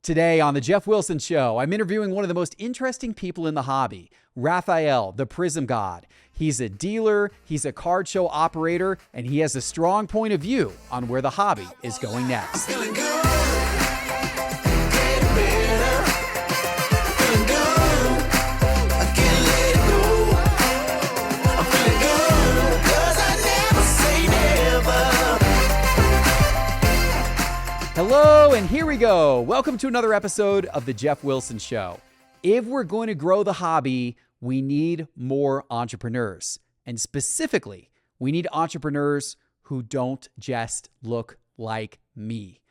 Today on the Geoff Wilson Show, I'm interviewing one of the most interesting people in the hobby, Raphael, the Prizm Gawd. He's a dealer, he's a card show operator, and he has a strong point of view on where the hobby is going next. Hello, and here we go. Welcome to another episode of the Geoff Wilson Show. If we're going to grow the hobby, we need more entrepreneurs. And specifically, we need entrepreneurs who don't just look like me.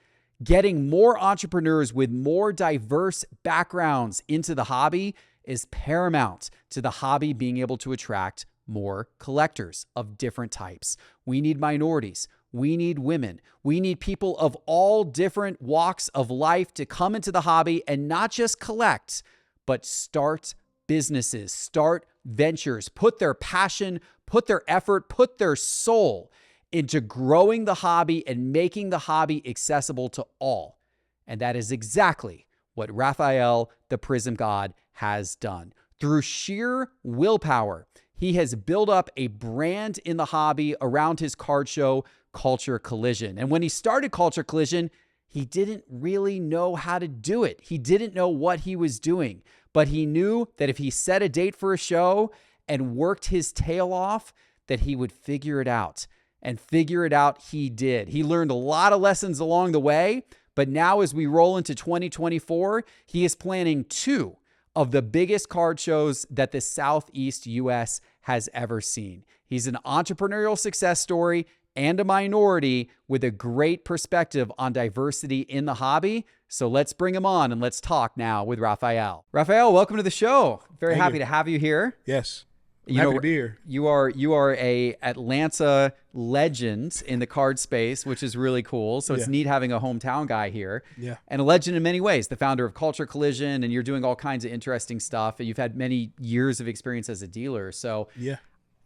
Getting more entrepreneurs with more diverse backgrounds into the hobby is paramount to the hobby being able to attract more collectors of different types. We need minorities. We need women. We need people of all different walks of life to come into the hobby and not just collect, but start businesses, start ventures, put their passion, put their effort, put their soul into growing the hobby and making the hobby accessible to all. And that is exactly what Raphael, the Prizm Gawd, has done. Through sheer willpower, he has built up a brand in the hobby around his card show, Culture Collision. And when he started Culture Collision, he didn't really know how to do it. He didn't know what he was doing, but he knew that if he set a date for a show and worked his tail off, that he would figure it out. And figure it out he did. He learned a lot of lessons along the way, but now as we roll into 2024, he is planning two of the biggest card shows that the Southeast US has ever seen. He's an entrepreneurial success story and a minority with a great perspective on diversity in the hobby. So let's bring him on and let's talk now with Raphael. Raphael, welcome to the show. Very happy to have you here. Yes. Happy to be here. You are a Atlanta legend in the card space, which is really cool. So it's neat having a hometown guy here. Yeah. And a legend in many ways, the founder of Culture Collision, and you're doing all kinds of interesting stuff. And you've had many years of experience as a dealer. So yeah,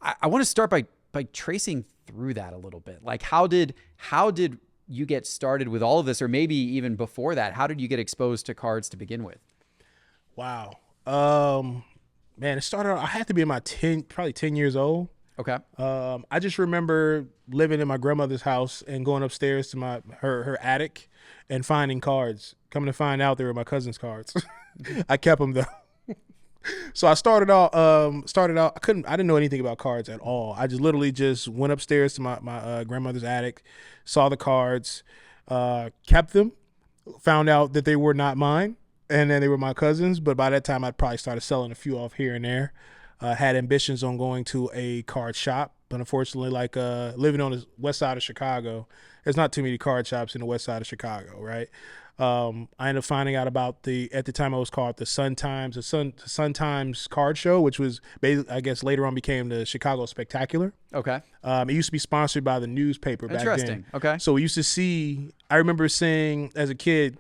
I want to start by tracing through that a little bit. Like how did you get started with all of this, or maybe even before that? How did you get exposed to cards to begin with? Wow. Man, it started out, I had to be in my probably 10 years old. Okay. I just remember living in my grandmother's house and going upstairs to her attic and finding cards. Coming to find out they were my cousin's cards. I kept them though. So I started out, I didn't know anything about cards at all. I just literally just went upstairs to my grandmother's attic, saw the cards, kept them, found out that they were not mine, and then they were my cousins. But by that time, I'd probably started selling a few off here and there. Had ambitions on going to a card shop, but unfortunately, like living on the west side of Chicago, there's not too many card shops in the west side of Chicago, right? I ended up finding out about at the time it was called the Sun Times card show, which was basically, I guess later on became the Chicago Spectacular. Okay. It used to be sponsored by the newspaper back then. Interesting. Okay. So we used to I remember seeing as a kid,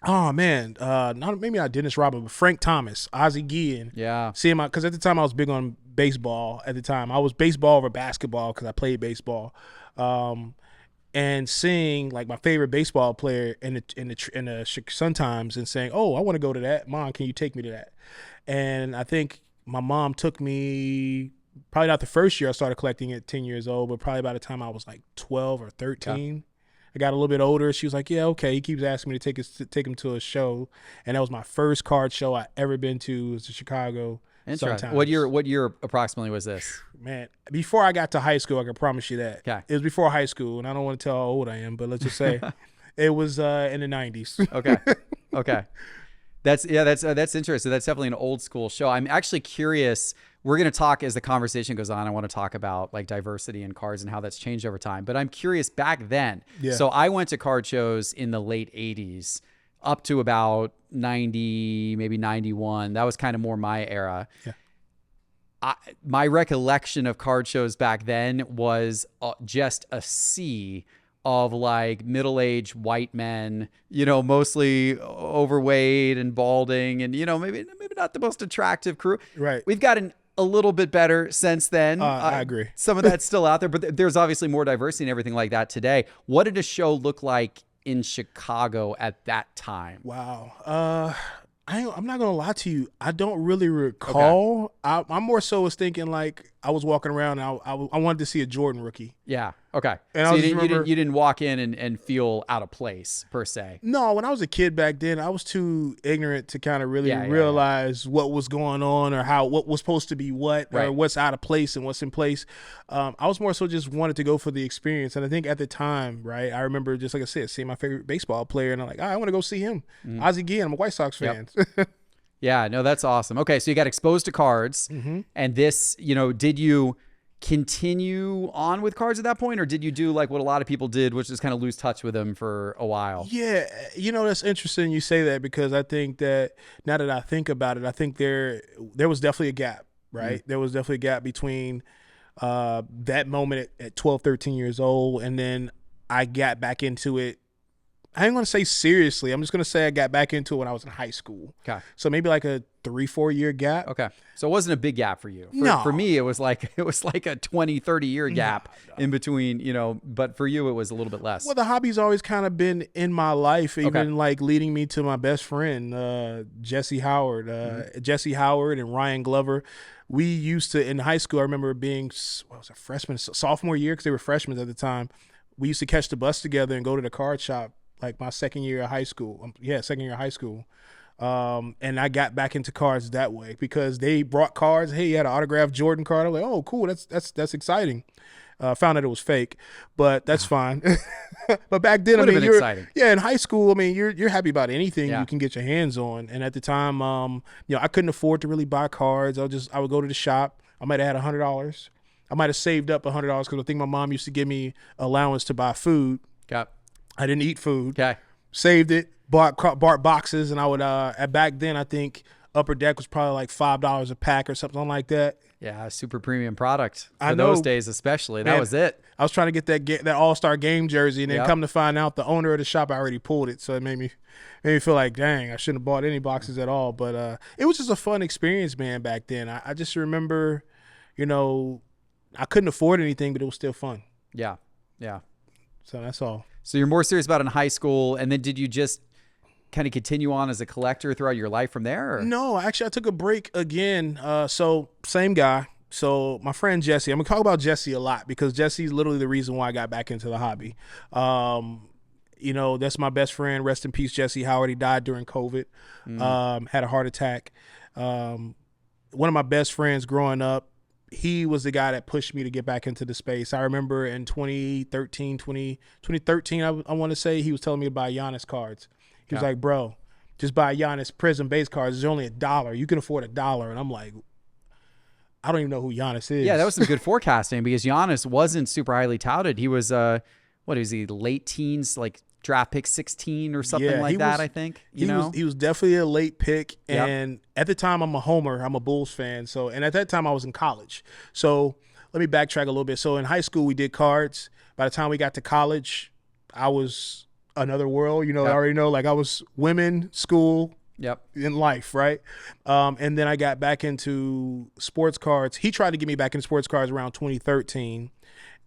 oh man, maybe not Dennis Rodman, but Frank Thomas, Ozzie Guillen. Yeah. Seeing because at the time I was big on baseball. At the time I was baseball over basketball because I played baseball. And seeing like my favorite baseball player in the Sun Times and saying, "Oh, I want to go to that. Mom, can you take me to that?" And I think my mom took me probably not the first year I started collecting at 10 years old, but probably by the time I was like 12 or 13. Yeah. I got a little bit older. She was like, "Yeah, okay." He keeps asking me to take him to a show, and that was my first card show I ever been to. Was the Chicago. Interesting. What year approximately was this? Man, before I got to high school, I can promise you that. Okay. It was before high school, and I don't want to tell how old I am, but let's just say it was in the 90s. Okay. Okay. That's interesting. That's definitely an old school show. I'm actually curious. We're going to talk as the conversation goes on. I want to talk about like diversity in cards and how that's changed over time. But I'm curious back then. Yeah. So I went to card shows in the late 80s. Up to about 90, maybe 91. That was kind of more my era. Yeah. My recollection of card shows back then was just a sea of like middle-aged white men, mostly overweight and balding and, maybe not the most attractive crew. Right. We've gotten a little bit better since then. I agree. Some of that's still out there, but there's obviously more diversity and everything like that today. What did a show look like in Chicago at that time? Wow. I'm not gonna lie to you. I don't really recall. Okay. I'm more so was thinking like I was walking around and I wanted to see a Jordan rookie. Yeah. Okay. And so you didn't walk in and feel out of place per se. No, when I was a kid back then, I was too ignorant to kind of really realize what was going on or what was supposed to be or what's out of place and what's in place. I was more so just wanted to go for the experience. And I think at the time, right, I remember just like I said, seeing my favorite baseball player and I'm like, I want to go see him. Ozzie Guillen, I'm a White Sox fan. Yep. Yeah, no, that's awesome. Okay, so you got exposed to cards and this, did you continue on with cards at that point, or did you do like what a lot of people did, which is kind of lose touch with them for a while? Yeah, that's interesting you say that, because I think that now that I think about it, I think there was definitely a gap, right? There was definitely a gap between that moment at 12, 13 years old, and then I got back into it. I ain't going to say seriously. I'm just going to say I got back into it when I was in high school. Okay. So maybe like a 3-4 year gap. Okay. So it wasn't a big gap for you. No. For me, it was like a 20, 30 year gap in between, but for you, it was a little bit less. Well, the hobby's always kind of been in my life, even like leading me to my best friend, Jesse Howard. Jesse Howard and Ryan Glover. We used to, in high school, I remember being, a freshman, sophomore year, because they were freshmen at the time. We used to catch the bus together and go to the card shop. Like my second year of high school. And I got back into cards that way because they brought cards. Hey, you had an autographed Jordan card. I'm like, oh, cool. That's exciting. Found out it was fake, but that's fine. But back then, you're exciting. Yeah, in high school, you're happy about anything you can get your hands on. And at the time, I couldn't afford to really buy cards. I would go to the shop. I might have had $100. I might have saved up $100 because I think my mom used to give me allowance to buy food. I didn't eat food. Okay. Saved it, bought boxes, and I would back then I think Upper Deck was probably like $5 a pack or something like that. Yeah, super premium product for those days especially. That was it. I was trying to get that All-Star game jersey, and then come to find out the owner of the shop already pulled it, so it made me feel like, dang, I shouldn't have bought any boxes at all. But it was just a fun experience, man, back then. I just remember, I couldn't afford anything, but it was still fun. Yeah, yeah. So that's all. So you're more serious about it in high school, and then did you just kind of continue on as a collector throughout your life from there? Or? No, actually, I took a break again. So same guy. So my friend Jesse, I'm going to talk about Jesse a lot because Jesse's literally the reason why I got back into the hobby. That's my best friend. Rest in peace, Jesse Howard. He died during COVID, had a heart attack. One of my best friends growing up, he was the guy that pushed me to get back into the space. I remember in 2013, I want to say, he was telling me to buy Giannis cards. He was like, bro, just buy Giannis Prizm base cards. It's only $1. You can afford $1. And I'm like, I don't even know who Giannis is. Yeah, that was some good forecasting because Giannis wasn't super highly touted. He was, what is he, late teens, like draft pick 16 or something like that, I think. He was definitely a late pick. And at the time, I'm a homer. I'm a Bulls fan. And at that time, I was in college. So let me backtrack a little bit. So in high school, we did cards. By the time we got to college, I was another world. I already know, like I was women, school, in life, right? And then I got back into sports cards. He tried to get me back into sports cards around 2013.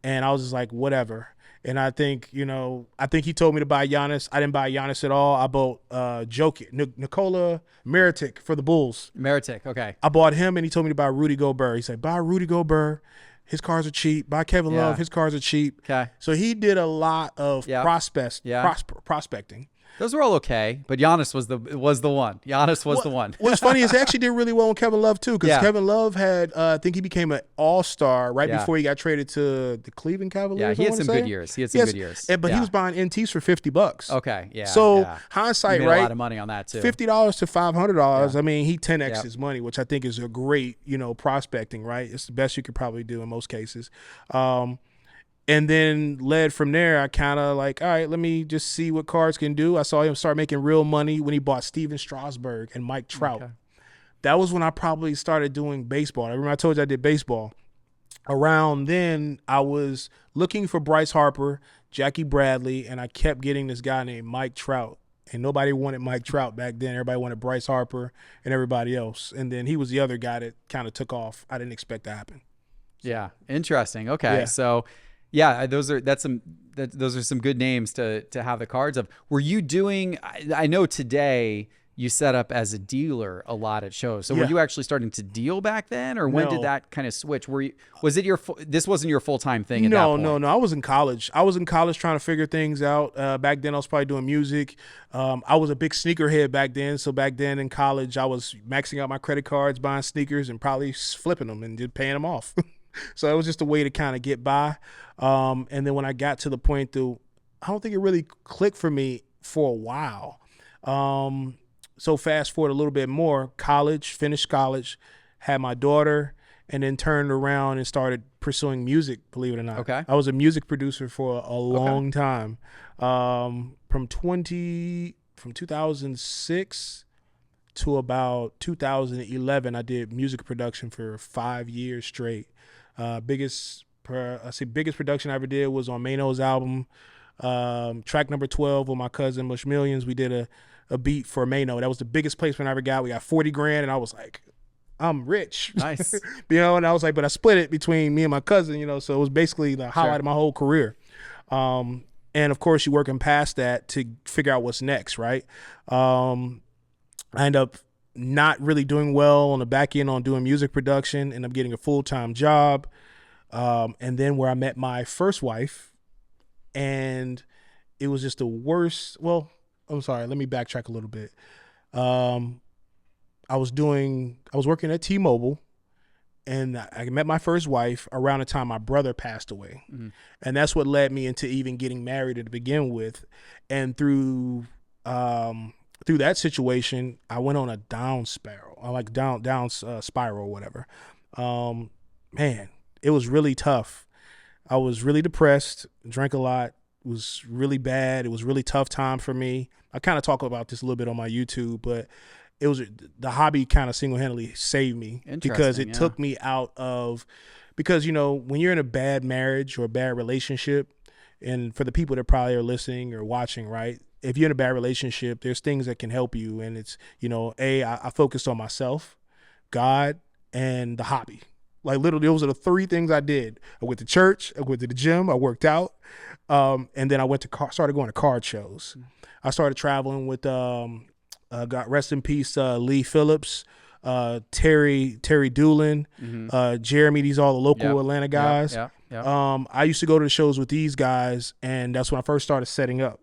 And I was just like, whatever. And I think, he told me to buy Giannis. I didn't buy Giannis at all. I bought Nikola Mirotic for the Bulls. Mirotic, okay. I bought him, and he told me to buy Rudy Gobert. He said, buy Rudy Gobert. His cards are cheap. Buy Kevin Love. His cards are cheap. Okay. So he did a lot of prospecting. Those were all okay, but Giannis was the one. Giannis was the one. What's funny is he actually did really well on Kevin Love too, because Kevin Love had, I think he became an all-star before he got traded to the Cleveland Cavaliers. Yeah, he had some good years. He But he was buying NTs for $50. Okay, yeah. So hindsight, he made a lot of money on that too. $50 to $500. Yeah. He 10x his money, which I think is a great, prospecting. Right, it's the best you could probably do in most cases. And then led from there, I kind of like, all right, let me just see what cards can do. I saw him start making real money when he bought Steven Strasburg and Mike Trout. Okay. That was when I probably started doing baseball. I remember I told you I did baseball. Around then, I was looking for Bryce Harper, Jackie Bradley, and I kept getting this guy named Mike Trout. And nobody wanted Mike Trout back then. Everybody wanted Bryce Harper and everybody else. And then he was the other guy that kind of took off. I didn't expect that to happen. Yeah, interesting. Okay, so Yeah, those are some good names to have the cards of. Were you doing? I know today you set up as a dealer a lot at shows. So were you actually starting to deal back then, or when did that kind of switch? Was it this wasn't your full-time thing at that point? No. I was in college. Trying to figure things out. Back then I was probably doing music. I was a big sneakerhead back then. So back then in college, I was maxing out my credit cards, buying sneakers, and probably flipping them and just paying them off. So it was just a way to kind of get by. And then when I got to the point I don't think it really clicked for me for a while. So fast forward a little bit more, finished college, had my daughter, and then turned around and started pursuing music, believe it or not. Okay. I was a music producer for a long time. From 2006 to about 2011, I did music production for 5 years straight. Biggest production I ever did was on Mano's album, track number 12 with my cousin Mush Millions. We did a beat for Mano. That was the biggest placement I ever got. We got 40 grand, and I was like, I'm rich. Nice. And I was like, but I split it between me and my cousin, so it was basically the highlight of my whole career. And of course, you're working past that to figure out what's next, right? I end up not really doing well on the back end on doing music production, end up getting a full-time job. And then where I met my first wife, and it was just the worst. Well, I'm sorry, let me backtrack a little bit. I was working at T-Mobile, and I met my first wife around the time my brother passed away. Mm-hmm. And that's what led me into even getting married to begin with. And through that situation, I went on a down spiral. Spiral or whatever. Man, it was really tough. I was really depressed, drank a lot. It was really bad. It was a really tough time for me. I kind of talk about this a little bit on my YouTube, but it was the hobby kind of single-handedly saved me because it took me out of, because, when you're in a bad marriage or a bad relationship, and for the people that probably are listening or watching, right? If you're in a bad relationship, there's things that can help you. And it's, I focused on myself, God, and the hobby. Like literally, those are the three things I did. I went to church, I went to the gym, I worked out, and then I started going to card shows. I started traveling with, got rest in peace, Lee Phillips, Terry Doolin, Jeremy. These are all the local Atlanta guys. Yep. I used to go to the shows with these guys, and that's when I first started setting up.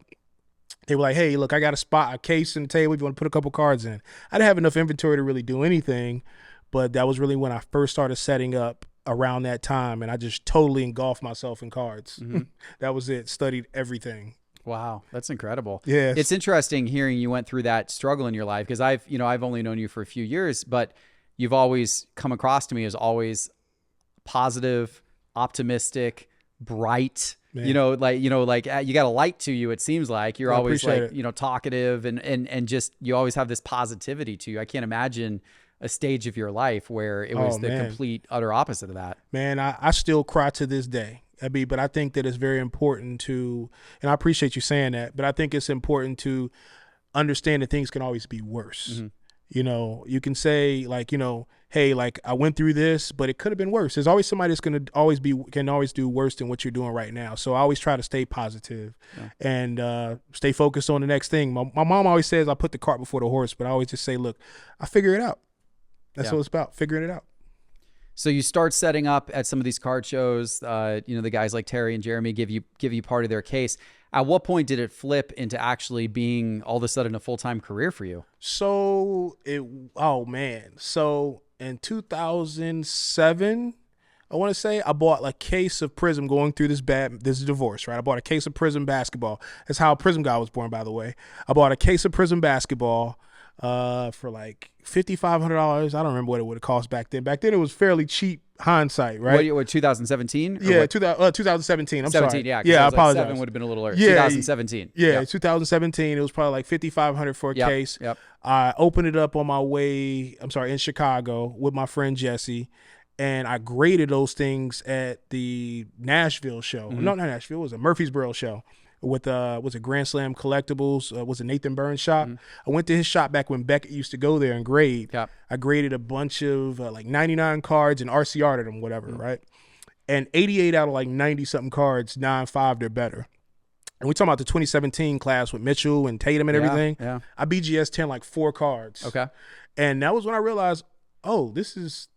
They were like, hey, look, I got a case and a table if you want to put a couple cards in. I didn't have enough inventory to really do anything, but that was really when I first started setting up around that time, and I just totally engulfed myself in cards. Mm-hmm. That was it. Studied everything. Wow, that's incredible. Yeah, it's interesting hearing you went through that struggle in your life, because I've only known you for a few years, but you've always come across to me as always positive, optimistic, bright. Man. You got a light to you. It seems like you're always talkative and just you always have this positivity to you. I can't imagine a stage of your life where it was complete utter opposite of that. Man, I still cry to this day. But I think that it's very important to, and I appreciate you saying that, but I think it's important to understand that things can always be worse. Mm-hmm. You can say hey, I went through this, but it could have been worse. There's always somebody that's can always do worse than what you're doing right now. So I always try to stay positive and stay focused on the next thing. My mom always says I put the cart before the horse, but I always just say, look, I figure it out. That's what it's about, figuring it out. So you start setting up at some of these card shows. The guys like Terry and Jeremy give you part of their case. At what point did it flip into actually being all of a sudden a full-time career for you? So in 2007, I want to say, I bought a case of Prizm going through this divorce, right? I bought a case of Prizm basketball. That's how Prizm Gawd was born, by the way. I bought a case of Prizm basketball for $5,500. I don't remember what it would have cost back then. Back then it was fairly cheap, hindsight, right? What 2017? Yeah, 2017. I'm 17, sorry. Yeah, I apologize. 7 would have been a little earlier. Yeah, 2017. Yeah, 2017. It was probably $5,500 for a case. Yep. I opened it up on my way, in Chicago with my friend Jesse, and I graded those things at the Nashville show. Mm-hmm. No, not Nashville. It was a Murfreesboro show. With was it Grand Slam Collectibles, was it Nathan Burns' shop. Mm-hmm. I went to his shop back when Beckett used to go there and grade. Yep. I graded a bunch of 99 cards and RCR'd them, whatever, right? And 88 out of like 90 something cards, 9.5, they're better. And we talking about the 2017 class with Mitchell and Tatum and everything. Yeah. I BGS 10 like 4 cards. Okay. And that was when I realized, oh, this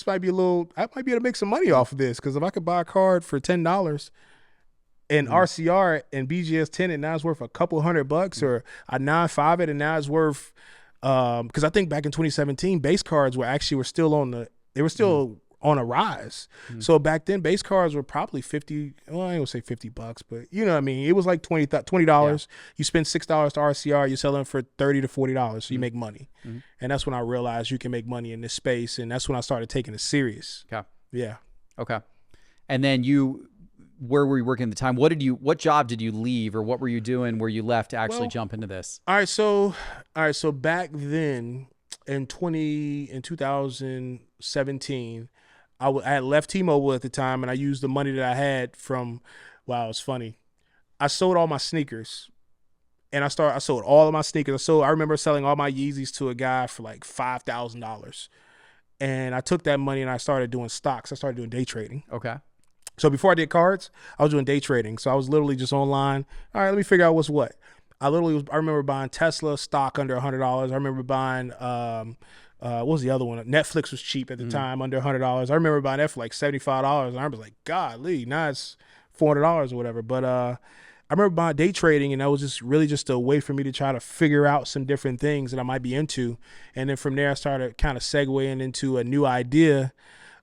might be I might be able to make some money off of this, because if I could buy a card for $10 and RCR and BGS 10 and now it's worth a couple $100, or I 9.5 it and now it's worth because I think back in 2017 base cards were still on a rise. So back then base cards were probably 50, well, I ain't gonna say $50, but you know what I mean, it was like $20. You spend $6 to RCR, you're selling for $30 to $40, so you make money. And that's when I realized you can make money in this space, and that's when I started taking it serious. Okay. Yeah. Okay. And then where were you working at the time? What job did you leave, or what were you doing where you left to actually jump into this? All right, so back then in 2017, I had left T-Mobile at the time, and I used the money that I had from, wow, it's funny. I sold all my sneakers, and I sold all of my sneakers. I remember selling all my Yeezys to a guy for like $5,000, and I took that money and I started doing stocks. I started doing day trading. Okay. So before I did cards, I was doing day trading. So I was literally just online. All right, let me figure out what's what. I remember buying Tesla stock under $100. I remember buying what was the other one? Netflix was cheap at the time, under $100. I remember buying that for like $75, and I was like, golly, now it's $400 or whatever. But I remember buying day trading, and that was just a way for me to try to figure out some different things that I might be into. And then from there, I started kind of segueing into a new idea.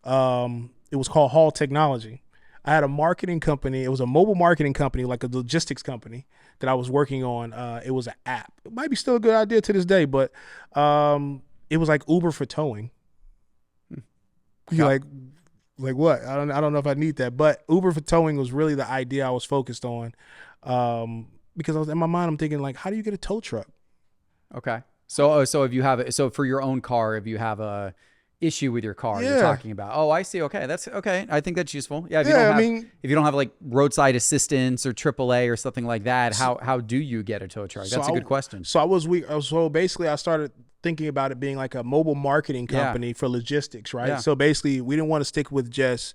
It was called Hall Technology. I had a marketing company. It was a mobile marketing company, like a logistics company that I was working on. It was an app. It might be still a good idea to this day, but it was like Uber for towing. You're like what? I don't know if I need that, but Uber for towing was really the idea I was focused on, because I was in my mind, I'm thinking like, how do you get a tow truck? Okay. So for your own car, if you have a issue with your car, you're talking about. Oh, I see. Okay, that's okay. I think that's useful. Yeah. If you don't have like roadside assistance or AAA or something like that, how do you get a tow truck? That's a good question. So basically, I started thinking about it being like a mobile marketing company for logistics, right? Yeah. So basically, we didn't want to stick with just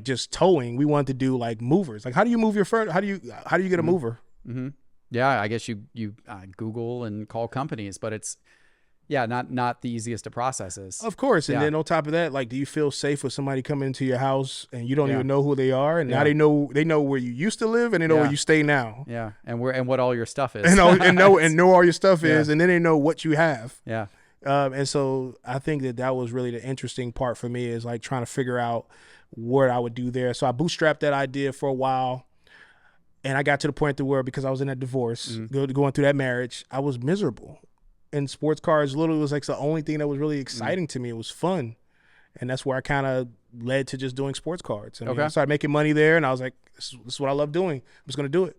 just towing. We wanted to do like movers. Like, how do you move your furniture? How do you get a mover? Mm-hmm. Yeah, I guess you Google and call companies, but it's not the easiest of processes. Of course. And then on top of that, like, do you feel safe with somebody coming into your house and you don't even know who they are? And now they know where you used to live, and they know where you stay now. Yeah. And what all your stuff is. and know all your stuff is, and then they know what you have. Yeah. And so I think that was really the interesting part for me, is like trying to figure out what I would do there. So I bootstrapped that idea for a while. And I got to the point to where, because I was in a divorce, going through that marriage, I was miserable. And sports cars literally was like the only thing that was really exciting to me. It was fun. And that's where I kind of led to just doing sports cards. I started making money there, and I was like, this is what I love doing. I'm just going to do it.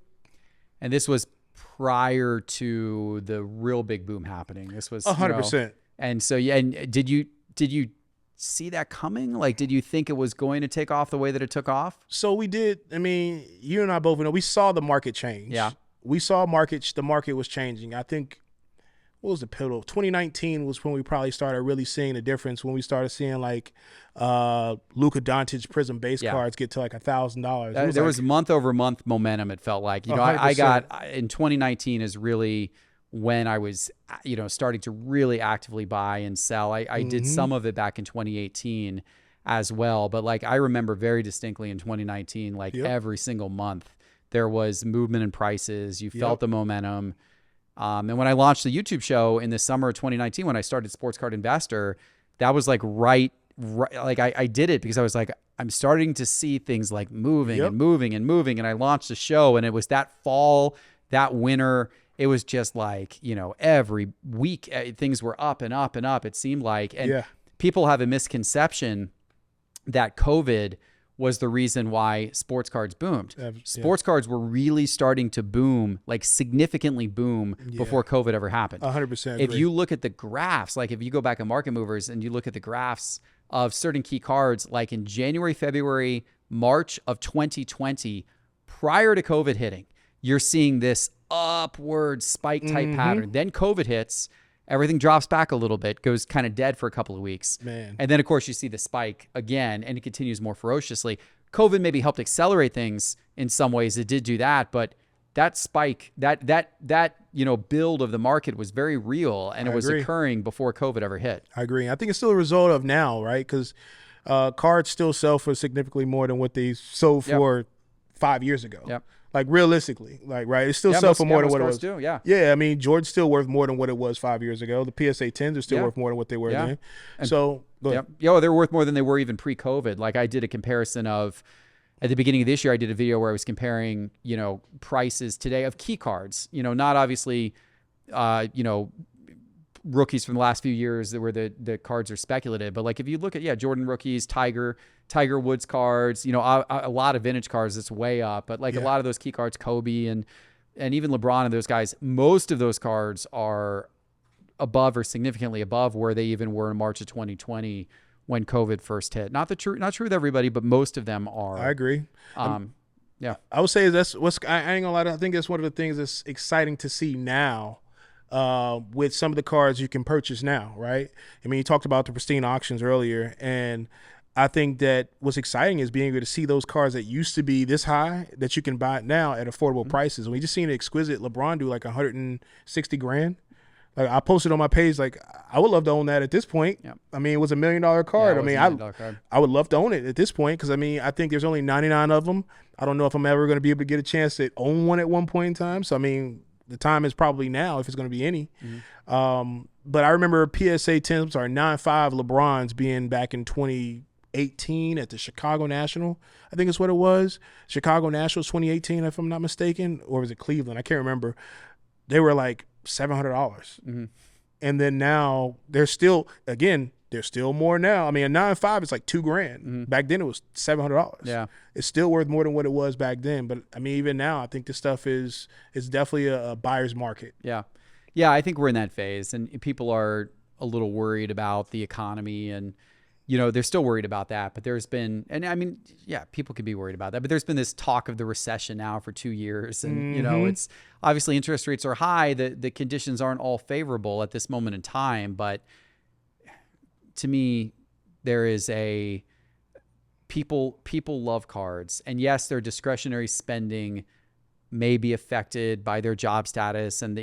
And this was prior to the real big boom happening. This was 100%. And so, and did you see that coming? Like, did you think it was going to take off the way that it took off? So we did. I mean, you and I both know, we saw the market change. Yeah. We saw the market was changing. I think, what was the pivotal? 2019 was when we probably started really seeing the difference, when we started seeing like Luka Doncic Prizm base cards get to like $1,000. There was month over month momentum, it felt like. I got in 2019 is really when I was, starting to really actively buy and sell. I did some of it back in 2018 as well. But like, I remember very distinctly in 2019, like every single month there was movement in prices. You felt the momentum. And when I launched the YouTube show in the summer of 2019, when I started Sports Card Investor, that was like right. Like I did it because I was like, I'm starting to see things like moving and moving and moving. And I launched the show, and it was that fall, that winter. It was just like, every week things were up and up and up, it seemed like. And people have a misconception that COVID was the reason why sports cards boomed. Sports cards were really starting to boom, like significantly boom, before COVID ever happened. 100%. If you look at the graphs, like if you go back in Market Movers and you look at the graphs of certain key cards, like in January, February, March of 2020, prior to COVID hitting, you're seeing this upward spike type pattern. Then COVID hits, everything drops back a little bit, goes kind of dead for a couple of weeks. Man. And then, of course, you see the spike again, and it continues more ferociously. COVID maybe helped accelerate things in some ways. It did do that, but that spike, that build of the market was very real, and it was occurring before COVID ever hit. I agree. I think it's still a result of now, right? Because cards still sell for significantly more than what they sold for 5 years ago. Yep. Like realistically, like, right? It still sells for more than what it was. Yeah. I mean, Jordan's still worth more than what it was 5 years ago. The PSA 10s are still worth more than what they were then. And so, they're worth more than they were even pre-COVID. Like I did a comparison of, at the beginning of this year, I did a video where I was comparing, prices today of key cards. Not obviously, rookies from the last few years where the cards are speculative, but like if you look at Jordan rookies, Tiger Woods cards, a lot of vintage cards, it's way up, but like a lot of those key cards, Kobe and even LeBron and those guys, most of those cards are above or significantly above where they even were in March of 2020 when COVID first hit. Not true with everybody, but most of them are. I agree. Yeah, I would say that's I ain't gonna lie. I think that's one of the things that's exciting to see now. With some of the cards you can purchase now, right? I mean, you talked about the pristine auctions earlier, and I think that what's exciting is being able to see those cards that used to be this high that you can buy now at affordable prices. We just seen an exquisite LeBron do like $160 grand. Like I posted on my page, like I would love to own that at this point. Yep. I mean, it was $1 million card. I would love to own it at this point because I mean, I think there's only 99 of them. I don't know if I'm ever going to be able to get a chance to own one at one point in time. So I mean, the time is probably now if it's going to be any. But I remember PSA 10s or 9.5 LeBrons being back in 2018 at the Chicago National. I think it's what it was. Chicago Nationals 2018, if I'm not mistaken, or was it Cleveland? I can't remember. They were like $700. And then now there's still more now. I mean, a 9.5 is like $2 grand. Back then it was $700. Yeah. It's still worth more than what it was back then. But I mean, even now, I think this stuff is definitely a buyer's market. Yeah. Yeah. I think we're in that phase, and people are a little worried about the economy, and, they're still worried about that. But there's been, and I mean, people could be worried about that, but there's been this talk of the recession now for 2 years. And, it's obviously interest rates are high. The conditions aren't all favorable at this moment in time. But to me, there is people love cards, and yes, their discretionary spending may be affected by their job status and the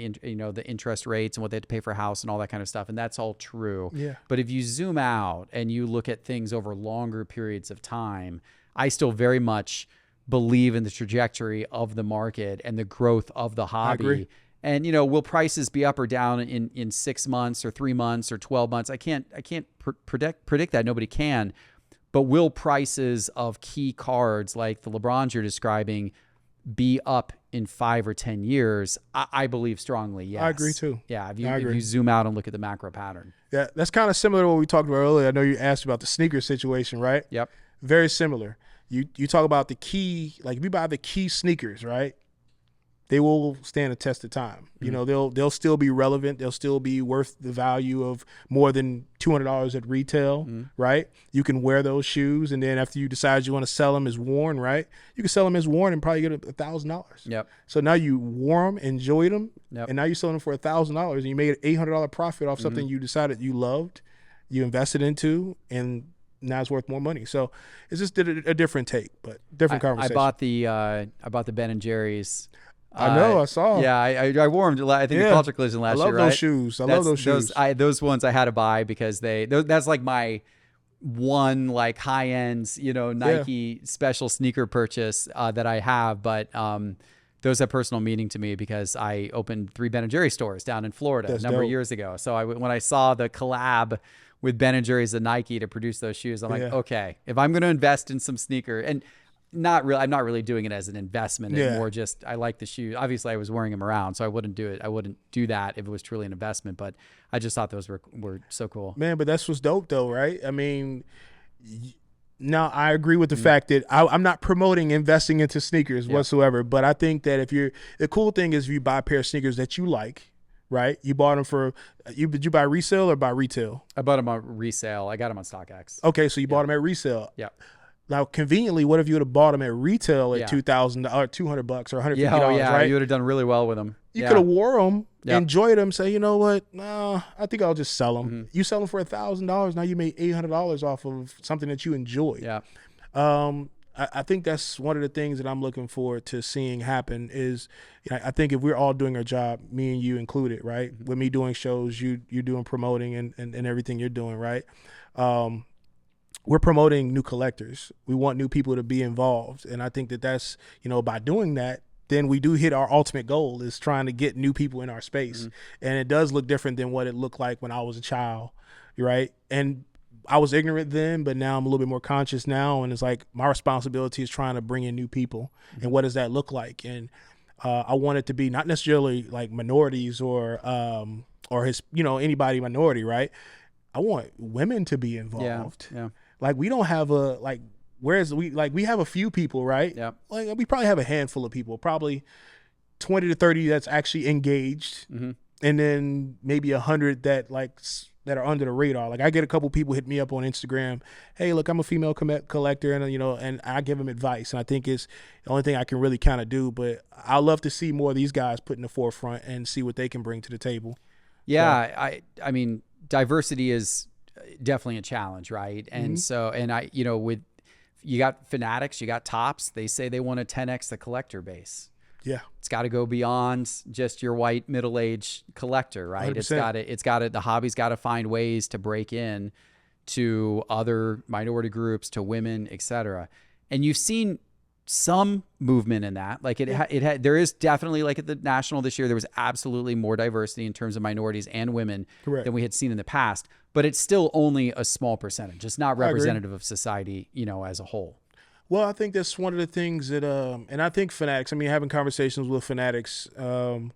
interest rates and what they have to pay for a house and all that kind of stuff. And that's all true. Yeah. But if you zoom out and you look at things over longer periods of time, I still very much believe in the trajectory of the market and the growth of the hobby. I agree. And, will prices be up or down in 6 months or 3 months or 12 months? I can't predict that. Nobody can. But will prices of key cards like the LeBrons you're describing be up in 5 or 10 years? I believe strongly, yes. I agree too. Yeah, if you zoom out and look at the macro pattern. Yeah, that's kind of similar to what we talked about earlier. I know you asked about the sneaker situation, right? Yep. Very similar. You talk about the key, like if you buy the key sneakers, right? They will stand a test of time. They'll still be relevant. They'll still be worth the value of more than $200 at retail, right? You can wear those shoes, and then after you decide you want to sell them as worn, right? You can sell them as worn and probably get $1,000. Yep. So now you wore them, enjoyed them, yep, and now you're selling them for $1,000, and you made an $800 profit off something you decided you loved, you invested into, and now it's worth more money. So it's just a different take, but different conversation. I bought the Ben and Jerry's. I know, I saw. Yeah, I wore them. I think the Culture Collision last year, right? I love those shoes. I love those shoes. Those ones I had to buy because that's like my one like high end, Nike special sneaker purchase that I have. But those have personal meaning to me because I opened 3 Ben and Jerry stores down in Florida a number of years ago. So when I saw the collab with Ben and Jerry's and Nike to produce those shoes, I'm like, okay, if I'm going to invest in some sneaker, and I'm not really doing it as an investment anymore. Just I like the shoes. Obviously, I was wearing them around, so I wouldn't do it. I wouldn't do that if it was truly an investment. But I just thought those were so cool. Man, but that's what's dope, though, right? I mean, now I agree with the fact that I'm not promoting investing into sneakers whatsoever. But I think that the cool thing is if you buy a pair of sneakers that you like, right? You bought them for did you buy resale or buy retail? I bought them on resale. I got them on StockX. Okay, so you bought them at resale. Yeah. Now, conveniently, what if you would have bought them at retail at $2,000 or $200 or $150? Yeah, right? You would have done really well with them. You could have wore them, Yep. enjoyed them, say, you know what? No, I think I'll just sell them. Mm-hmm. You sell them for $1,000. Now you made $800 off of something that you enjoy. Yeah. I think that's one of the things that I'm looking forward to seeing happen is, I think if we're all doing our job, me and you included, right? Mm-hmm. With me doing shows, you doing promoting and everything you're doing, right? We're promoting new collectors. We want new people to be involved. And I think that that's, by doing that, then we do hit our ultimate goal is trying to get new people in our space. Mm-hmm. And it does look different than what it looked like when I was a child, right? And I was ignorant then, but now I'm a little bit more conscious now. And it's like my responsibility is trying to bring in new people. Mm-hmm. And what does that look like? And I want it to be not necessarily like minorities or anybody minority, right? I want women to be involved. Yeah. Like we don't have whereas we have a few people, right? Yeah. Like we probably have a handful of people, probably 20 to 30 that's actually engaged. Mm-hmm. And then maybe 100 that are under the radar. Like I get a couple people hit me up on Instagram. Hey, look, I'm a female collector, and and I give them advice. And I think it's the only thing I can really kind of do. But I love to see more of these guys put in the forefront and see what they can bring to the table. Yeah, so. I mean, diversity is definitely a challenge, right? And Mm-hmm. with you got Fanatics, you got Tops. They say they want to 10x the collector base. Yeah, it's got to go beyond just your white middle-aged collector, right? 100%. It's got to the hobby's got to find ways to break in to other minority groups, to women, etc. And you've seen some movement in that. Like there is definitely, like at the National this year, there was absolutely more diversity in terms of minorities and women than we had seen in the past. But it's still only a small percentage. It's not representative of society, as a whole. Well, I think that's one of the things that, and I think Fanatics, having conversations with Fanatics, and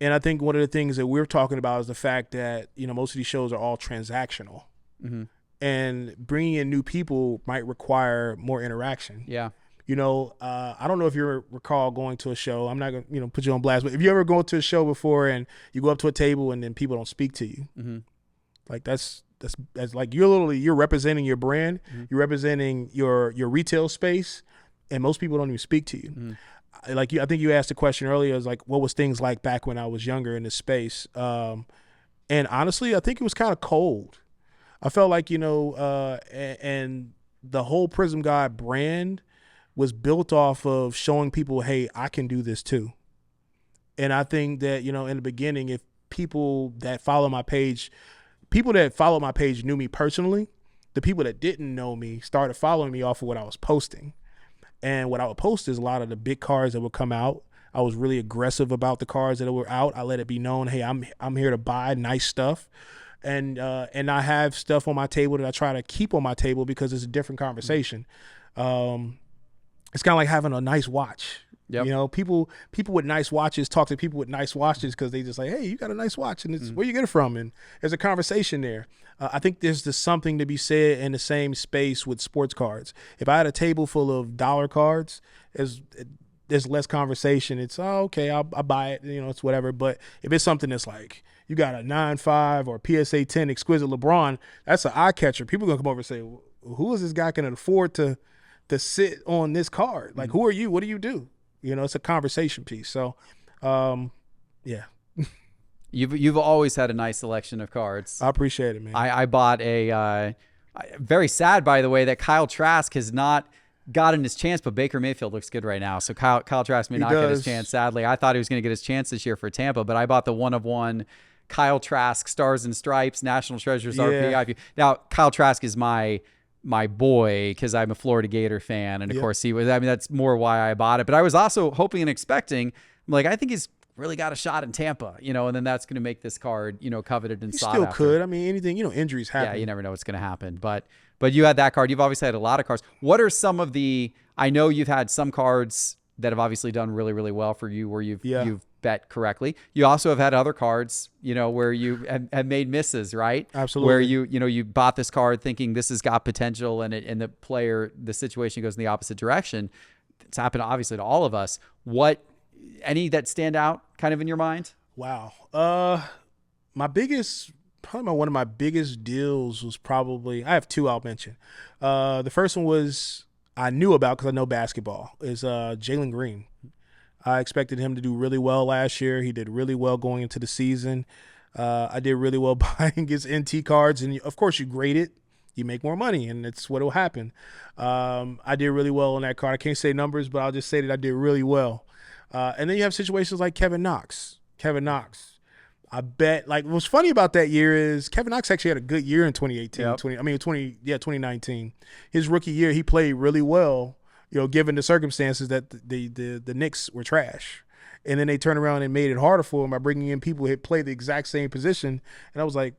I think one of the things that we're talking about is the fact that, most of these shows are all transactional. Mm-hmm. And bringing in new people might require more interaction. Yeah. I don't know if you recall going to a show. I'm not going to, put you on blast, but if you ever go to a show before and you go up to a table and then people don't speak to you, mm-hmm. like that's like you're representing your brand, mm-hmm. you're representing your retail space, and most people don't even speak to you. Mm-hmm. Like I think you asked a question earlier, is like, what was things like back when I was younger in this space? And honestly, I think it was kind of cold. I felt like, and the whole Prizm Gawd brand was built off of showing people, hey, I can do this too. And I think that, in the beginning, if people that followed my page knew me personally, the people that didn't know me started following me off of what I was posting. And what I would post is a lot of the big cards that would come out. I was really aggressive about the cards that were out. I let it be known, hey, I'm here to buy nice stuff. And I have stuff on my table that I try to keep on my table because it's a different conversation. It's kind of like having a nice watch. Yep. People with nice watches talk to people with nice watches because they just like, hey, you got a nice watch, and it's where you get it from, and there's a conversation there. I think there's just something to be said in the same space with sports cards. If I had a table full of dollar cards, there's less conversation. It's okay, I'll buy it, it's whatever. But if it's something that's like you got a 9.5 or PSA 10 exquisite LeBron, that's an eye catcher. People are gonna come over and say, who is this guy can afford to sit on this card? Like, who are you? What do you do? It's a conversation piece. So, yeah. You've always had a nice selection of cards. I appreciate it, man. I bought very sad, by the way, that Kyle Trask has not gotten his chance, but Baker Mayfield looks good right now. So Kyle Trask may not get his chance, sadly. I thought he was going to get his chance this year for Tampa, but I bought the 1-of-1 Kyle Trask Stars and Stripes National Treasures RPI. Now, Kyle Trask is my boy because I'm a Florida Gator fan, and of course he was. That's more why I bought it. But I was also hoping and expecting, I think he's really got a shot in Tampa, and then that's going to make this card, coveted and sought after. Still could. Anything, injuries happen. Yeah, you never know what's going to happen. But you had that card. You've obviously had a lot of cards. What are some of I know you've had some cards that have obviously done really, really well for you where you've bet correctly. You also have had other cards, where you have made misses, right? Absolutely. Where you bought this card thinking this has got potential, and the situation goes in the opposite direction. It's happened obviously to all of us. Any that stand out kind of in your mind? Wow. One of my biggest deals was probably, I have two I'll mention. The first one was I knew about because I know basketball, is Jalen Green. I expected him to do really well last year. He did really well going into the season. I did really well buying his NT cards, and of course you grade it, you make more money, and it's what will happen. I did really well on that card. I can't say numbers, but I'll just say that I did really well. And then you have situations like Kevin Knox. I bet, like, what's funny about that year is Kevin Knox actually had a good year in 2018. Yep. 2019. His rookie year, he played really well, given the circumstances that the Knicks were trash. And then they turned around and made it harder for him by bringing in people who had played the exact same position. And I was like,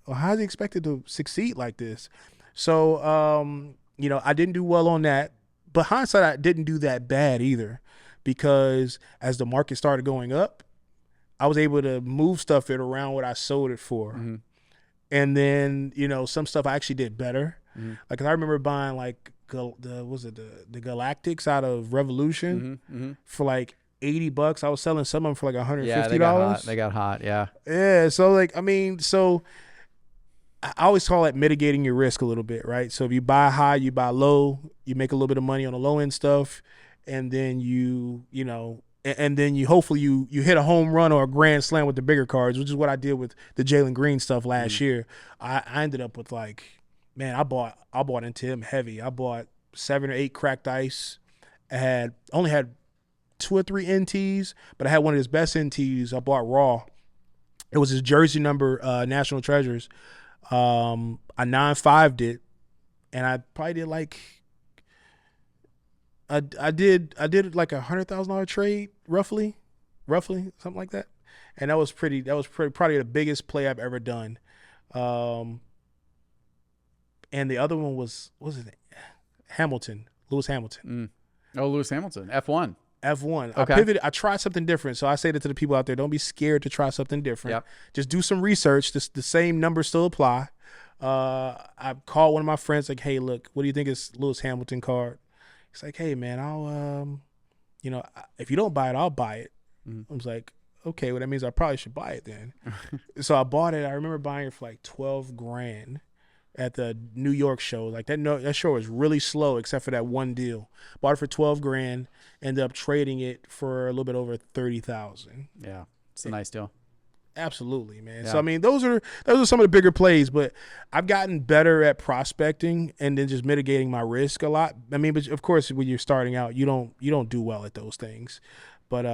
well, how is he expected to succeed like this? So, I didn't do well on that. But hindsight, I didn't do that bad either, because as the market started going up, I was able to move stuff around what I sold it for. Mm-hmm. And then, some stuff I actually did better. Mm-hmm. Like, I remember buying like the Galactics out of Revolution for like $80. I was selling some of them for like $150. Yeah, they got hot. Yeah. Yeah. So I always call it mitigating your risk a little bit, right? So if you buy high, you buy low, you make a little bit of money on the low end stuff. And then and then you hopefully you hit a home run or a grand slam with the bigger cards, which is what I did with the Jalen Green stuff last year. I ended up with like, man, I bought into him heavy. I bought 7 or 8 cracked ice. I only had 2 or 3 NTs, but I had one of his best NTs. I bought raw. It was his jersey number, National Treasures. I 9-5'd it, and I probably did like. I did like $100,000 trade, roughly, something like that, and that was probably the biggest play I've ever done. And the other one was Lewis Hamilton. Lewis Hamilton, F1. F1. Okay. I pivoted. I tried something different. So I say that to the people out there: don't be scared to try something different. Yep. Just do some research. The same numbers still apply. I called one of my friends like, "Hey, look, what do you think is Lewis Hamilton card?" He's like, "Hey, man, I'll, if you don't buy it, I'll buy it." I was like, "Okay, well, that means I probably should buy it then." So I bought it. I remember buying it for like $12,000 at the New York show. Like that show was really slow except for that one deal. Bought it for $12,000. Ended up trading it for a little bit over $30,000. Yeah, it's a nice deal. Absolutely, man. Yeah. So I mean, those are some of the bigger plays, but I've gotten better at prospecting and then just mitigating my risk a lot. I mean, but of course, when you're starting out, you don't do well at those things. But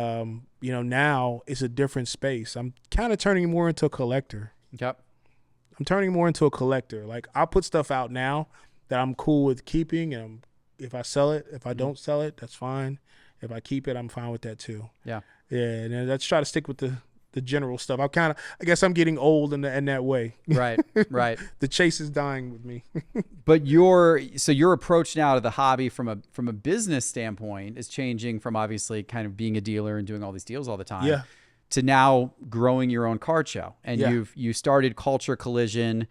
now it's a different space. I'm kind of turning more into a collector. Yep. I'm turning more into a collector. Like, I'll put stuff out now that I'm cool with keeping, and if I sell it, if I don't sell it, that's fine. If I keep it, I'm fine with that too. Yeah. Yeah, and let's try to stick with the general stuff. I guess I'm getting old in that way. Right. The chase is dying with me. But your approach now to the hobby from a business standpoint is changing from obviously kind of being a dealer and doing all these deals all the time. Yeah. To now growing your own card show. And Yeah. you started Culture Collision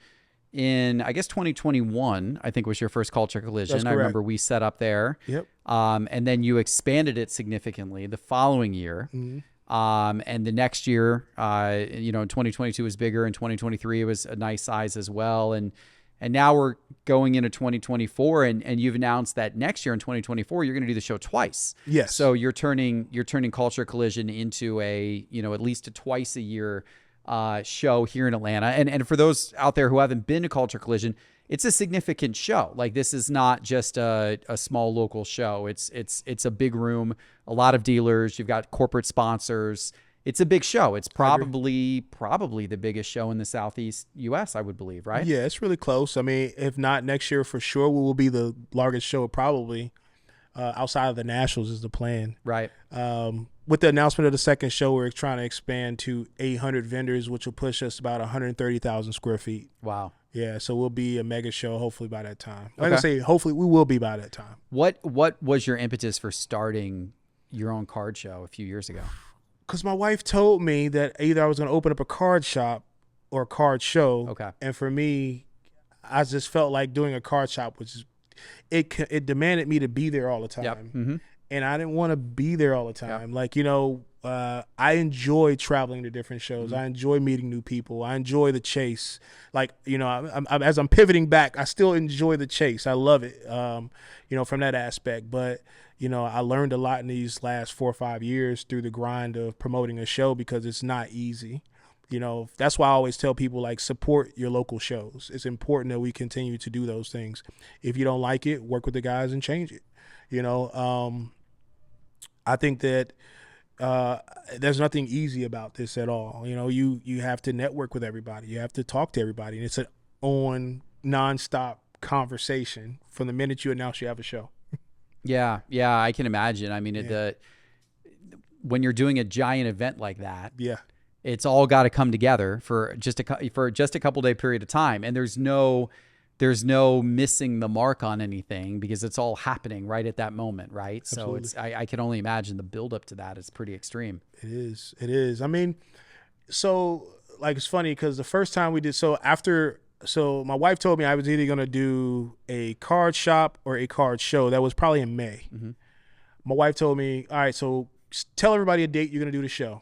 in, I guess, 2021, I think was your first Culture Collision. That's I correct. remember we set up there. Yep. And then you expanded it significantly the following year. Mm-hmm. And the next year, in 2022 was bigger, and 2023 was a nice size as well. And now we're going into 2024, and you've announced that next year in 2024 you're going to do the show twice. Yes. So you're turning Culture Collision into at least a twice a year show here in Atlanta. And for those out there who haven't been to Culture Collision, it's a significant show. Like, this is not just a small local show. It's a big room, a lot of dealers. You've got corporate sponsors. It's a big show. It's probably the biggest show in the Southeast U.S., I would believe, right? Yeah, it's really close. I mean, if not next year, for sure, we will be the largest show probably outside of the Nationals is the plan. Right. With the announcement of the second show, we're trying to expand to 800 vendors, which will push us about 130,000 square feet. Wow. Yeah, so we'll be a mega show hopefully by that time. Like Okay. I say, hopefully we will be by that time. What was your impetus for starting your own card show a few years ago? Because my wife told me that either I was going to open up a card shop or a card show. Okay. And for me, I just felt like doing a card shop, which is, it demanded me to be there all the time. Yep. Mm-hmm. and I didn't want to be there all the time. Yeah. Like, I enjoy traveling to different shows. I enjoy meeting new people. I enjoy the chase. Like, as I'm pivoting back, I still enjoy the chase. I love it, from that aspect. But, I learned a lot in these last 4 or 5 years through the grind of promoting a show, because it's not easy. That's why I always tell people, like, support your local shows. It's important that we continue to do those things. If you don't like it, work with the guys and change it. I think that there's nothing easy about this at all. You have to network with everybody. You have to talk to everybody. And it's an nonstop conversation from the minute you announce you have a show. Yeah, I can imagine. I mean, when you're doing a giant event like that, it's all got to come together for just a couple day period of time, and there's no missing the mark on anything, because it's all happening right at that moment, right? Absolutely. So I can only imagine the build up to that is pretty extreme. It is. I mean, so, like, it's funny because the first time we did, so my wife told me I was either going to do a card shop or a card show. That was probably in May. Mm-hmm. My wife told me, all right, so tell everybody a date you're going to do the show.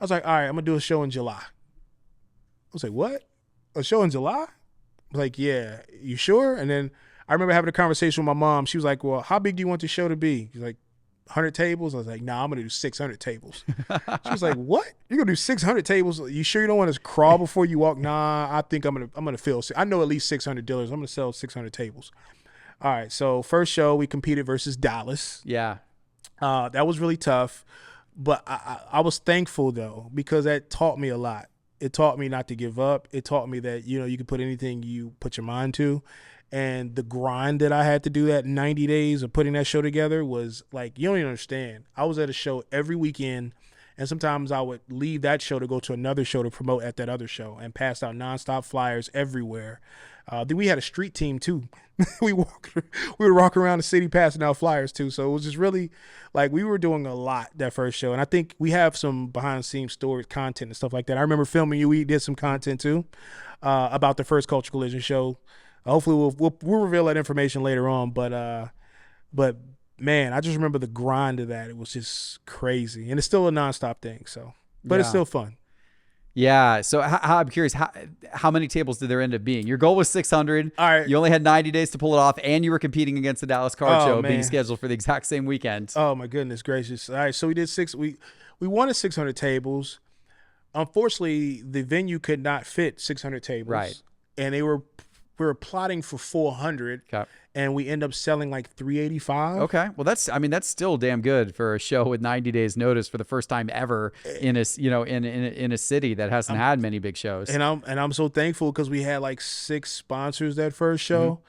I was like, all right, I'm going to do a show in July. I was like, what? A show in July? I was like, yeah, you sure? And then I remember having a conversation with my mom. She was like, well, how big do you want the show to be? She's like, 100 tables? I was like, nah, I'm going to do 600 tables. She was like, what? You're going to do 600 tables? You sure you don't want to crawl before you walk? Nah, I think I'm going to fill. I know at least 600 dealers. I'm going to sell 600 tables. All right, so first show, we competed versus Dallas. Yeah. That was really tough. But I was thankful, though, because that taught me a lot. It taught me not to give up. It taught me that, you can put anything you put your mind to. And the grind that I had to do that 90 days of putting that show together was like, you don't even understand. I was at a show every weekend, and sometimes I would leave that show to go to another show to promote at that other show, and pass out nonstop flyers everywhere. Then we had a street team too. we would walk around the city passing out flyers too. So it was just really like we were doing a lot that first show. And I think we have some behind the scenes stories, content and stuff like that. I remember filming you. We did some content too about the first Culture Collision show. Hopefully we'll reveal that information later on. But man, I just remember the grind of that. It was just crazy, and it's still a nonstop thing. So, but it's still fun. Yeah. So I'm curious, how many tables did there end up being? Your goal was 600. All right. You only had 90 days to pull it off, and you were competing against the Dallas Card Show, man. being scheduled for the exact same weekend. Oh my goodness gracious! All right, so we did we wanted 600 tables. Unfortunately, the venue could not fit 600 tables. Right. And we were plotting for 400. Okay. And we end up selling like 385. Okay. Well, that's still damn good for a show with 90 days notice for the first time ever in a city that hasn't had many big shows. And I'm so thankful because we had like 6 sponsors that first show.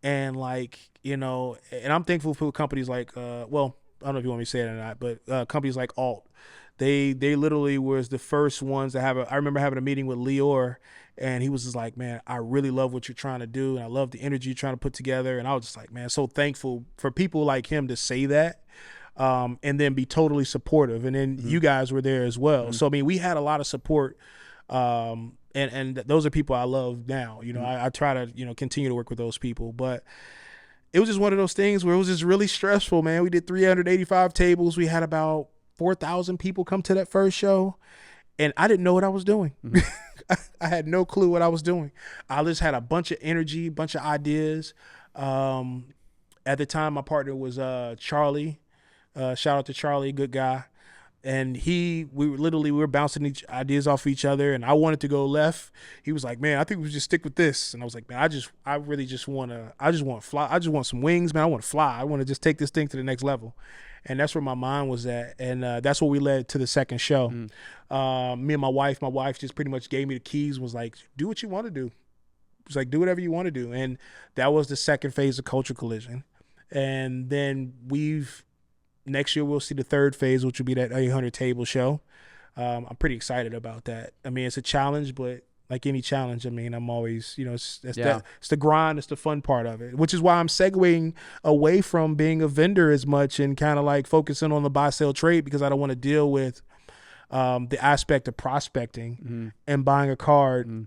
Mm-hmm. And like, and I'm thankful for companies like, well, I don't know if you want me to say it or not, but companies like Alt. They literally was the first ones to I remember having a meeting with Lior, and he was just like, man, I really love what you're trying to do, and I love the energy you're trying to put together. And I was just like, man, so thankful for people like him to say that, and then be totally supportive. And then you guys were there as well. Mm-hmm. So, I mean, we had a lot of support, and those are people I love now. I try to, continue to work with those people. But it was just one of those things where it was just really stressful, man. We did 385 tables. We had about 4,000 people come to that first show, and I didn't know what I was doing. Mm-hmm. I had no clue what I was doing. I just had a bunch of energy, bunch of ideas. At the time, my partner was Charlie. Shout out to Charlie, good guy. And we were bouncing ideas off each other, and I wanted to go left. He was like, man, I think we should just stick with this. And I was like, man, I really just want to fly. I just want some wings, man. I want to fly. I want to just take this thing to the next level. And that's where my mind was at. And that's what we led to the second show. Me and my wife just pretty much gave me the keys, was like, do what you want to do. It was like, do whatever you want to do. And that was the second phase of Culture Collision. And then next year we'll see the third phase, which will be that 800 table show. I'm pretty excited about that. I mean, it's a challenge, but like any challenge, I mean, I'm always, it's the grind, it's the fun part of it, which is why I'm segueing away from being a vendor as much and kind of like focusing on the buy, sell, trade, because I don't want to deal with the aspect of prospecting and buying a card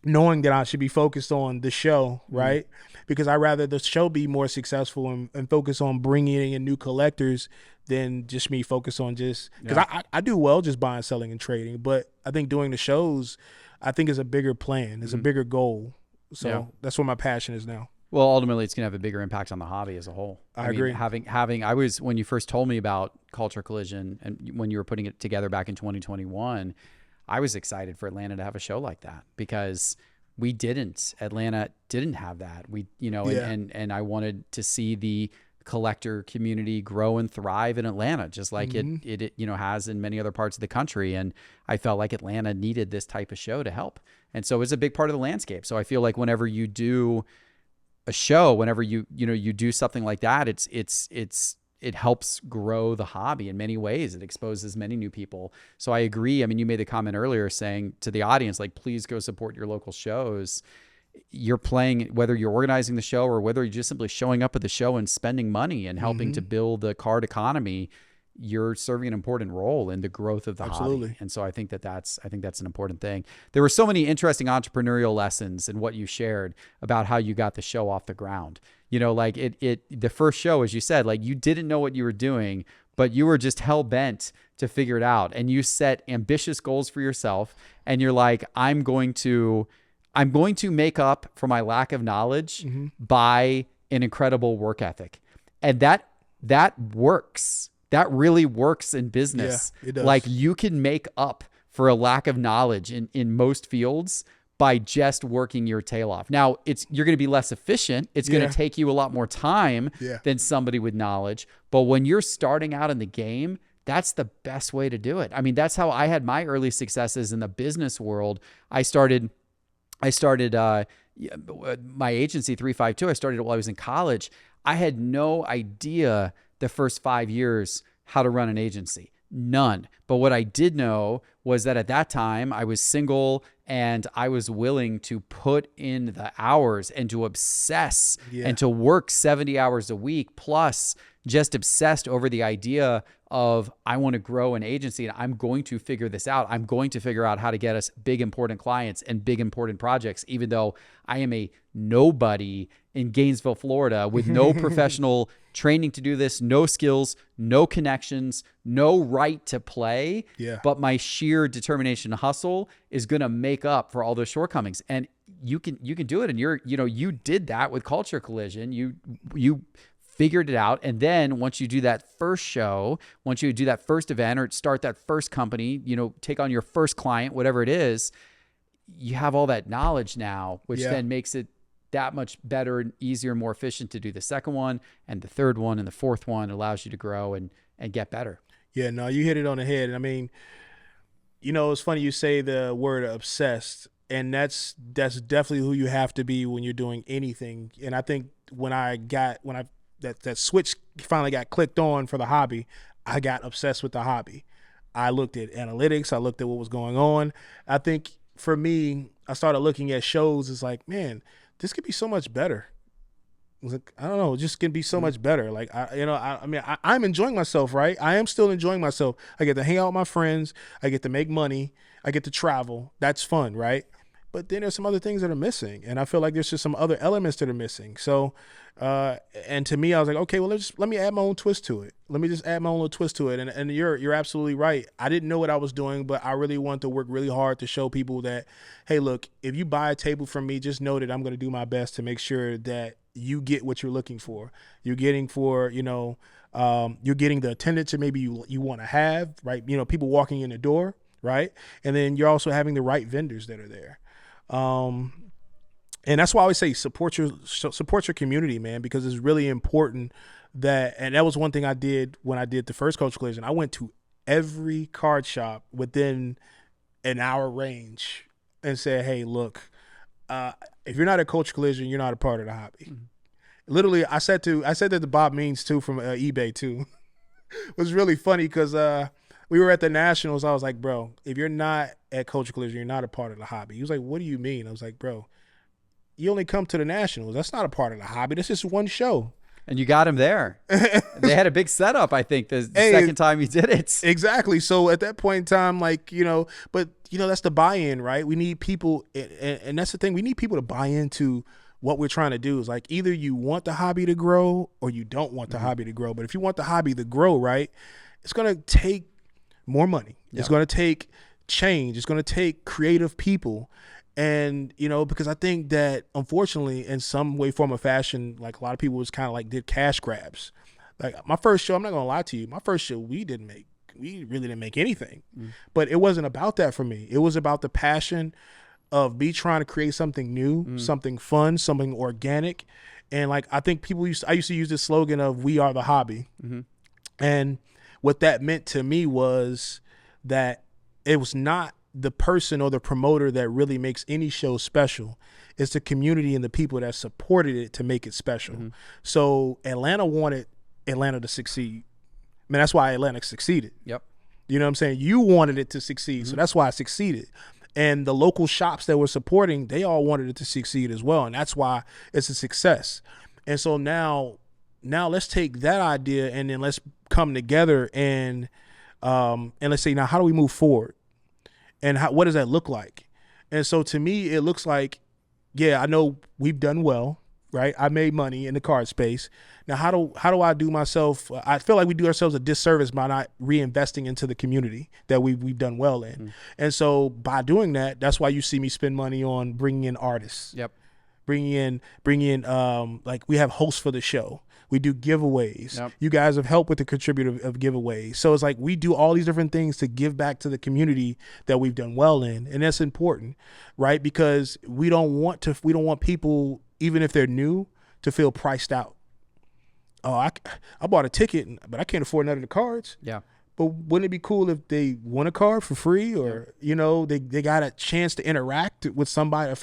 knowing that I should be focused on the show, right? Because I rather the show be more successful and focus on bringing in new collectors than just me focus on just because I do well just buying, selling, and trading. But I think doing the shows, I think is a bigger plan, is a bigger goal. So that's what my passion is now. Well, ultimately, it's going to have a bigger impact on the hobby as a whole. I agree. I was, when you first told me about Culture Collision and when you were putting it together back in 2021, I was excited for Atlanta to have a show like that because Atlanta didn't have that. And I wanted to see the collector community grow and thrive in Atlanta, just like it has in many other parts of the country. And I felt like Atlanta needed this type of show to help. And so it's a big part of the landscape. So I feel like whenever you do a show, whenever you do something like that, it helps grow the hobby in many ways. It exposes many new people. So I agree. I mean, you made the comment earlier saying to the audience, like, please go support your local shows. You're playing, whether you're organizing the show or whether you're just simply showing up at the show and spending money and helping to build the card economy, you're serving an important role in the growth of the hobby. And so I think that's an important thing. There were so many interesting entrepreneurial lessons in what you shared about how you got the show off the ground. Like the first show, as you said, like you didn't know what you were doing, but you were just hell bent to figure it out. And you set ambitious goals for yourself. And you're like, I'm going to make up for my lack of knowledge by an incredible work ethic. And that works. That really works in business. Yeah, it does. Like you can make up for a lack of knowledge in most fields by just working your tail off. Now you're going to be less efficient. It's going to take you a lot more time than somebody with knowledge. But when you're starting out in the game, that's the best way to do it. I mean, that's how I had my early successes in the business world. I started my agency 352. I started it while I was in college. I had no idea the first 5 years how to run an agency. None. But what I did know was that at that time I was single and I was willing to put in the hours and to obsess and to work 70 hours a week, plus just obsessed over the idea of I want to grow an agency and I'm going to figure this out. I'm going to figure out how to get us big, important clients and big, important projects, even though I am a nobody in Gainesville, Florida, with no professional training to do this, no skills, no connections, no right to play. Yeah. But my sheer determination and hustle is going to make up for all those shortcomings. And you can do it. And you did that with Culture Collision. You figured it out. And then once you do that first show, once you do that first event or start that first company, take on your first client, whatever it is, you have all that knowledge now, which then makes it that much better and easier and more efficient to do the second one and the third one and the fourth one. It allows you to grow and get better. Yeah, no, you hit it on the head. I mean, it's funny you say the word obsessed, and that's definitely who you have to be when you're doing anything. And I think when that switch finally got clicked on for the hobby, I got obsessed with the hobby. I looked at analytics. I looked at what was going on. I think for me, I started looking at shows. It's like, man, this could be so much better. Like, I don't know, it just can be so much better. Like, I'm enjoying myself, right? I am still enjoying myself. I get to hang out with my friends. I get to make money. I get to travel. That's fun, right? But then there's some other things that are missing. And I feel like there's just some other elements that are missing. So, and to me, I was like, okay, well, let me add my own twist to it. Let me just add my own little twist to it. And you're absolutely right. I didn't know what I was doing, but I really wanted to work really hard to show people that, hey, look, if you buy a table from me, just know that I'm going to do my best to make sure that you get what you're looking for. You're getting you're getting the attendance that maybe you want to have, right? People walking in the door, right? And then you're also having the right vendors that are there. And that's why I always say support your community, man, because it's really important and that was one thing I did when I did the first Culture Collision. I went to every card shop within an hour range and said, hey, look, if you're not at Culture Collision, you're not a part of the hobby. Mm-hmm. Literally, I said that to Bob Means too from eBay too. It was really funny because we were at the Nationals. I was like, bro, if you're not at Culture Collision, you're not a part of the hobby. He was like, what do you mean? I was like, bro, you only come to the Nationals. That's not a part of the hobby. That's just one show. And you got him there. They had a big setup, I think, the second time you did it. Exactly. So at that point in time, like, but that's the buy-in, right? We need people, and that's the thing. We need people to buy into what we're trying to do. Is like either you want the hobby to grow or you don't want the hobby to grow. But if you want the hobby to grow, right, it's going to take more money. Yep. It's going to take change. It's going to take creative people. And, because I think that unfortunately in some way, form, or fashion, like a lot of people was kind of like did cash grabs. Like my first show, I'm not going to lie to you. My first show, we really didn't make anything, but it wasn't about that for me. It was about the passion of me trying to create something new, something fun, something organic. And like, I think I used to use this slogan of "We are the hobby." And what that meant to me was that it was not the person or the promoter that really makes any show special. It's the community and the people that supported it to make it special. So Atlanta wanted Atlanta to succeed. I mean, that's why Atlanta succeeded. Yep. You know what I'm saying? You wanted it to succeed. So that's why it succeeded. And the local shops that were supporting, they all wanted it to succeed as well. And that's why it's a success. And so now let's take that idea and then let's come together and let's say, now, how do we move forward? And what does that look like? And so to me, it looks like, yeah, I know we've done well, right? I made money in the card space. Now, how do I do myself? I feel like we do ourselves a disservice by not reinvesting into the community that we've done well in. And so by doing that, that's why you see me spend money on bringing in artists. Yep. Bringing in like we have hosts for the show. We do giveaways. Yep. You You guys have helped with the contributor of giveaways. So it's like we do all these different things to give back to the community that we've done well in. And that's important, right? Because we don't want people, even if they're new, to feel priced out. Oh, I bought a ticket, but I can't afford none of the cards. Yeah. But wouldn't it be cool if they won a card for free, or they got a chance to interact with somebody,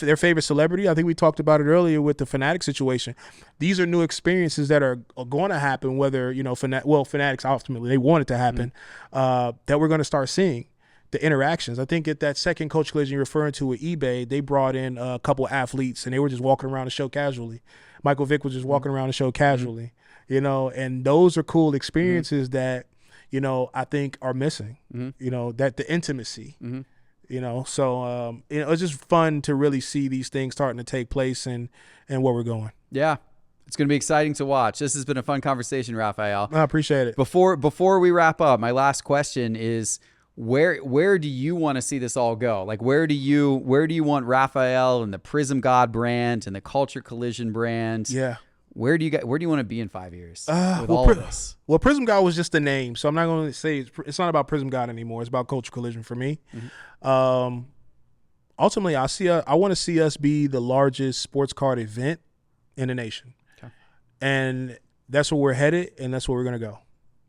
their favorite celebrity? I think we talked about it earlier with the Fanatic situation. These are new experiences that are going to happen. Whether Fanatics ultimately they want it to happen, that we're going to start seeing the interactions. I think at that second Coach Collision you're referring to with eBay, they brought in a couple athletes and they were just walking around the show casually. Michael Vick was just walking around the show casually, and those are cool experiences that. I think are missing, that the intimacy, so, it's just fun to really see these things starting to take place and where we're going. Yeah. It's going to be exciting to watch. This has been a fun conversation, Raphael. I appreciate it. Before we wrap up, my last question is where do you want to see this all go? Like, where do you want Raphael and the Prizm Gawd brand and the Culture Collision brand? Yeah. Where do you want to be in 5 years with all of this? Well, Prizm Gawd was just a name, so I'm not going to say it's not about Prizm Gawd anymore. It's about Culture Collision for me. Ultimately, I want to see us be the largest sports card event in the nation, and that's where we're headed, and that's where we're going to go.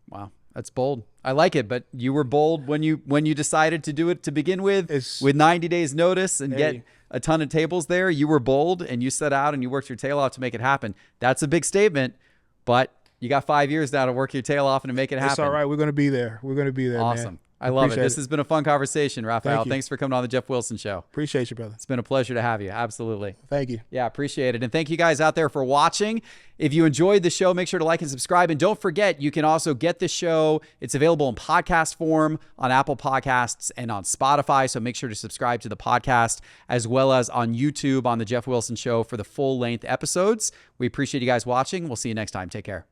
Wow, that's bold. I like it, but you were bold when you decided to do it to begin with 90 days notice and get a ton of tables there. You were bold and you set out and you worked your tail off to make it happen. That's a big statement, but you got 5 years now to work your tail off and to make it happen. It's all right. We're going to be there. We're going to be there, awesome. Man. I love it. This has been a fun conversation, Raphael. Thanks for coming on the Geoff Wilson Show. Appreciate you, brother. It's been a pleasure to have you. Absolutely. Thank you. Yeah, appreciate it. And thank you guys out there for watching. If you enjoyed the show, make sure to like and subscribe. And don't forget, you can also get the show. It's available in podcast form on Apple Podcasts and on Spotify. So make sure to subscribe to the podcast, as well as on YouTube on the Geoff Wilson Show for the full-length episodes. We appreciate you guys watching. We'll see you next time. Take care.